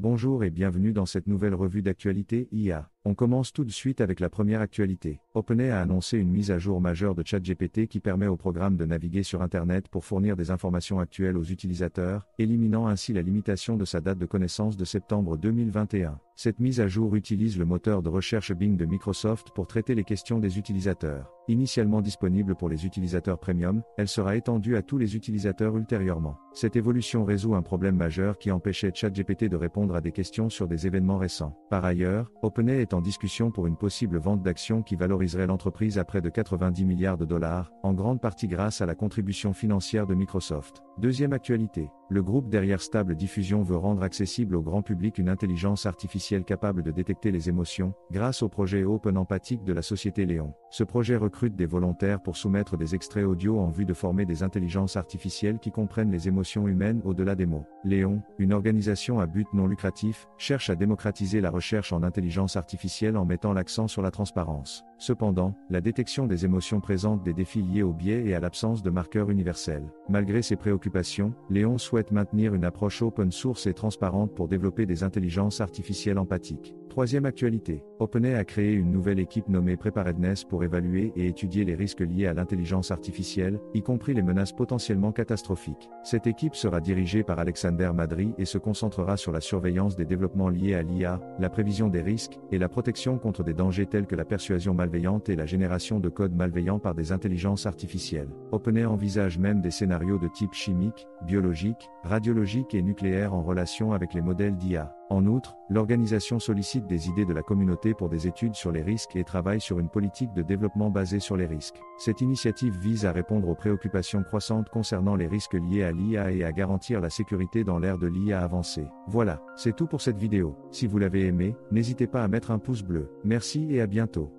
Bonjour et bienvenue dans cette nouvelle revue d'actualité IA. On commence tout de suite avec la première actualité. OpenAI a annoncé une mise à jour majeure de ChatGPT qui permet au programme de naviguer sur Internet pour fournir des informations actuelles aux utilisateurs, éliminant ainsi la limitation de sa date de connaissance de septembre 2021. Cette mise à jour utilise le moteur de recherche Bing de Microsoft pour traiter les questions des utilisateurs. Initialement disponible pour les utilisateurs premium, elle sera étendue à tous les utilisateurs ultérieurement. Cette évolution résout un problème majeur qui empêchait ChatGPT de répondre à des questions sur des événements récents. Par ailleurs, OpenAI est en discussion pour une possible vente d'actions qui valoriserait l'entreprise à près de 90 milliards de dollars, en grande partie grâce à la contribution financière de Microsoft. Deuxième actualité. Le groupe derrière Stable Diffusion veut rendre accessible au grand public une intelligence artificielle capable de détecter les émotions, grâce au projet Open Empathic de la société Léon. Ce projet recrute des volontaires pour soumettre des extraits audio en vue de former des intelligences artificielles qui comprennent les émotions humaines au-delà des mots. Léon, une organisation à but non lucratif, cherche à démocratiser la recherche en intelligence artificielle en mettant l'accent sur la transparence. Cependant, la détection des émotions présente des défis liés au biais et à l'absence de marqueurs universels. Malgré ces préoccupations, Léon souhaite maintenir une approche open source et transparente pour développer des intelligences artificielles empathiques. Troisième actualité. OpenAI a créé une nouvelle équipe nommée Preparedness pour évaluer et étudier les risques liés à l'intelligence artificielle, y compris les menaces potentiellement catastrophiques. Cette équipe sera dirigée par Alexander Madry et se concentrera sur la surveillance des développements liés à l'IA, la prévision des risques, et la protection contre des dangers tels que la persuasion malveillante et la génération de code malveillant par des intelligences artificielles. OpenAI envisage même des scénarios de type chimique, biologique, radiologique et nucléaire en relation avec les modèles d'IA. En outre, l'organisation sollicite des idées de la communauté pour des études sur les risques et travaille sur une politique de développement basée sur les risques. Cette initiative vise à répondre aux préoccupations croissantes concernant les risques liés à l'IA et à garantir la sécurité dans l'ère de l'IA avancée. Voilà, c'est tout pour cette vidéo. Si vous l'avez aimé, n'hésitez pas à mettre un pouce bleu. Merci et à bientôt.